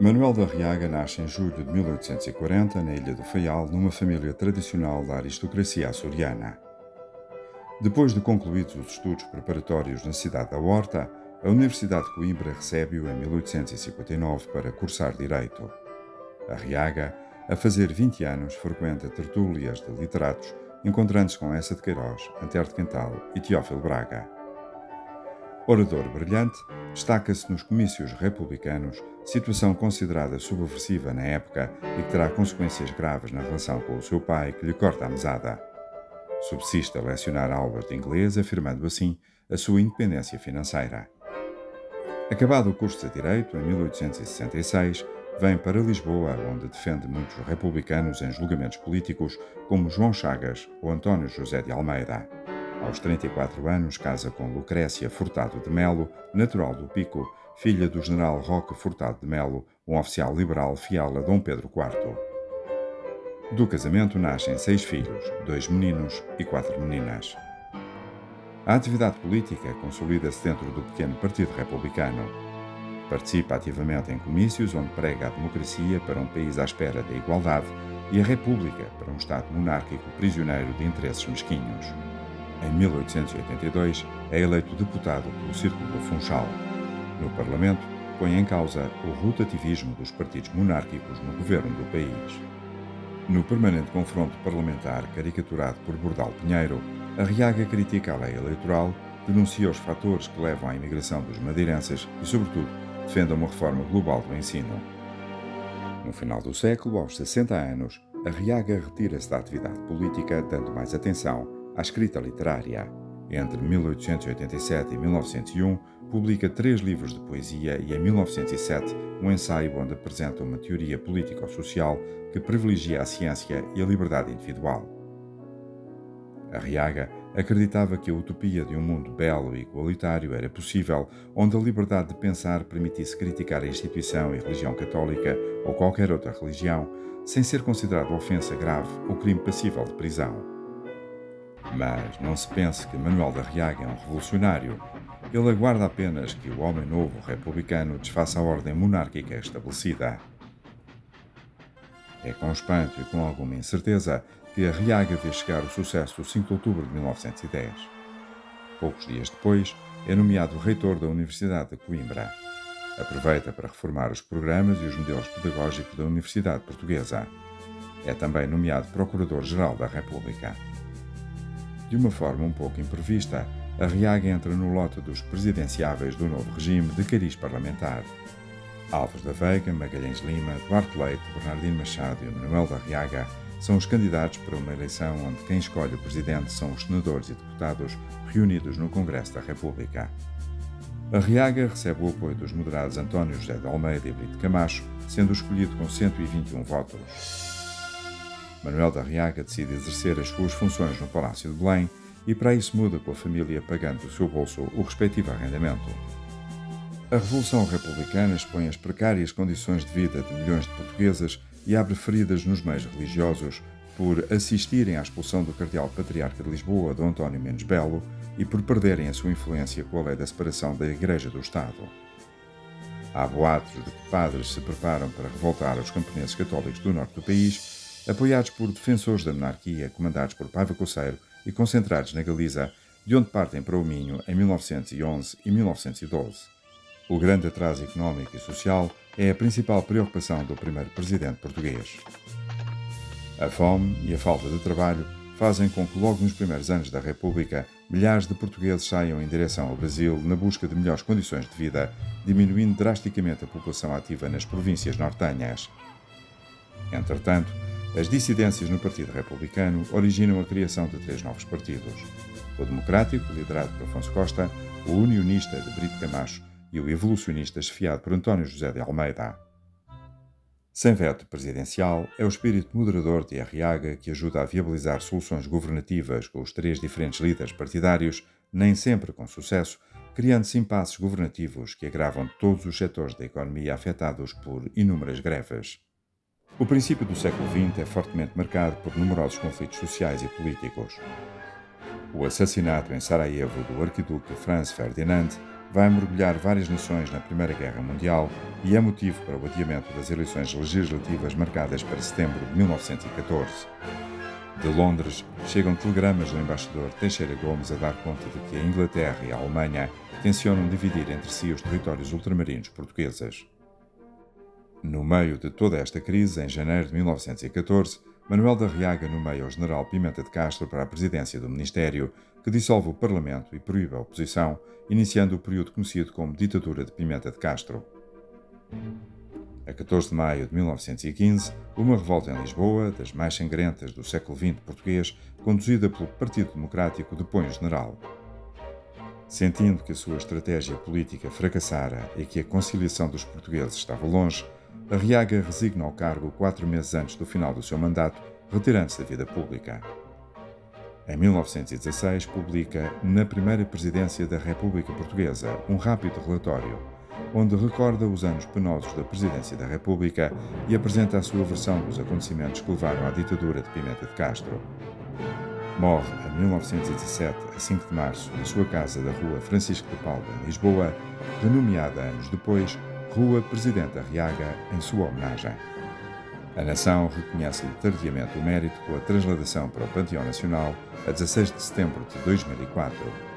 Manuel da Arriaga nasce em julho de 1840 na Ilha do Faial, numa família tradicional da aristocracia açoriana. Depois de concluídos os estudos preparatórios na cidade da Horta, a Universidade de Coimbra recebe-o em 1859 para cursar Direito. Arriaga, a fazer 20 anos, frequenta tertúlias de literatos, encontrando-se com Eça de Queiroz, Antero de Quental e Teófilo Braga. Orador brilhante, destaca-se nos comícios republicanos, situação considerada subversiva na época e que terá consequências graves na relação com o seu pai, que lhe corta a mesada. Subsiste a lecionar aulas de inglês, afirmando assim a sua independência financeira. Acabado o curso de Direito, em 1866, vem para Lisboa, onde defende muitos republicanos em julgamentos políticos, como João Chagas ou António José de Almeida. Aos 34 anos, casa com Lucrécia Furtado de Melo, natural do Pico, filha do general Roque Furtado de Melo, um oficial liberal fiel a Dom Pedro IV. Do casamento nascem 6 filhos, 2 meninos e 4 meninas. A atividade política consolida-se dentro do pequeno Partido Republicano. Participa ativamente em comícios onde prega a democracia para um país à espera da igualdade e a república para um Estado monárquico prisioneiro de interesses mesquinhos. Em 1882, é eleito deputado pelo Círculo do Funchal. No Parlamento, põe em causa o rotativismo dos partidos monárquicos no governo do país. No permanente confronto parlamentar caricaturado por Bordal Pinheiro, Arriaga critica a lei eleitoral, denuncia os fatores que levam à imigração dos madeirenses e, sobretudo, defende uma reforma global do ensino. No final do século, aos 60 anos, Arriaga retira-se da atividade política, dando mais atenção à escrita literária. Entre 1887 e 1901, publica 3 livros de poesia e, em 1907, um ensaio onde apresenta uma teoria político-social que privilegia a ciência e a liberdade individual. Arriaga acreditava que a utopia de um mundo belo e igualitário era possível, onde a liberdade de pensar permitisse criticar a instituição e religião católica ou qualquer outra religião, sem ser considerado ofensa grave ou crime passível de prisão. Mas não se pense que Manuel da Arriaga é um revolucionário. Ele aguarda apenas que o homem novo republicano desfaça a ordem monárquica estabelecida. É com espanto e com alguma incerteza que Arriaga vê chegar o sucesso do 5 de outubro de 1910. Poucos dias depois, é nomeado reitor da Universidade de Coimbra. Aproveita para reformar os programas e os modelos pedagógicos da Universidade Portuguesa. É também nomeado Procurador-Geral da República. De uma forma um pouco imprevista, Arriaga entra no lote dos presidenciáveis do novo regime de cariz parlamentar. Alves da Veiga, Magalhães Lima, Duarte Leite, Bernardino Machado e Manuel da Arriaga são os candidatos para uma eleição onde quem escolhe o presidente são os senadores e deputados reunidos no Congresso da República. Arriaga recebe o apoio dos moderados António José de Almeida e Brito Camacho, sendo escolhido com 121 votos. Manuel da Arriaga decide exercer as suas funções no Palácio de Belém e para isso muda com a família pagando do seu bolso o respectivo arrendamento. A Revolução Republicana expõe as precárias condições de vida de milhões de portugueses e abre feridas nos meios religiosos por assistirem à expulsão do cardeal patriarca de Lisboa, Dom António Mendes Belo, e por perderem a sua influência com a lei da separação da Igreja do Estado. Há boatos de que padres se preparam para revoltar os camponeses católicos do norte do país, apoiados por defensores da monarquia, comandados por Paiva Coceiro e concentrados na Galiza, de onde partem para o Minho em 1911 e 1912. O grande atraso económico e social é a principal preocupação do primeiro presidente português. A fome e a falta de trabalho fazem com que logo nos primeiros anos da República milhares de portugueses saiam em direção ao Brasil na busca de melhores condições de vida, diminuindo drasticamente a população ativa nas províncias nortenhas. Entretanto, as dissidências no Partido Republicano originam a criação de 3 novos partidos: o Democrático, liderado por Afonso Costa, o Unionista, de Brito Camacho, e o Evolucionista, chefiado por António José de Almeida. Sem veto presidencial, é o espírito moderador de Arriaga que ajuda a viabilizar soluções governativas com os 3 diferentes líderes partidários, nem sempre com sucesso, criando-se impasses governativos que agravam todos os setores da economia afetados por inúmeras greves. O princípio do século XX é fortemente marcado por numerosos conflitos sociais e políticos. O assassinato em Sarajevo do arquiduque Franz Ferdinand vai mergulhar várias nações na Primeira Guerra Mundial e é motivo para o adiamento das eleições legislativas marcadas para setembro de 1914. De Londres, chegam telegramas do embaixador Teixeira Gomes a dar conta de que a Inglaterra e a Alemanha tencionam dividir entre si os territórios ultramarinos portugueses. No meio de toda esta crise, em janeiro de 1914, Manuel da Arriaga nomeia o general Pimenta de Castro para a presidência do Ministério, que dissolve o Parlamento e proíbe a oposição, iniciando o período conhecido como Ditadura de Pimenta de Castro. A 14 de maio de 1915, uma revolta em Lisboa, das mais sangrentas do século XX português, conduzida pelo Partido Democrático, depõe o general. Sentindo que a sua estratégia política fracassara e que a conciliação dos portugueses estava longe, Arriaga resigna ao cargo 4 meses antes do final do seu mandato, retirando-se da vida pública. Em 1916, publica, na primeira presidência da República Portuguesa, um rápido relatório, onde recorda os anos penosos da presidência da República e apresenta a sua versão dos acontecimentos que levaram à ditadura de Pimenta de Castro. Morre em 1917, a 5 de março, na sua casa da Rua Francisco de Paula, em Lisboa, renomeada anos depois Rua Presidente Arriaga, em sua homenagem. A nação reconhece-lhe tardiamente o mérito pela transladação para o Panteão Nacional a 16 de setembro de 2004.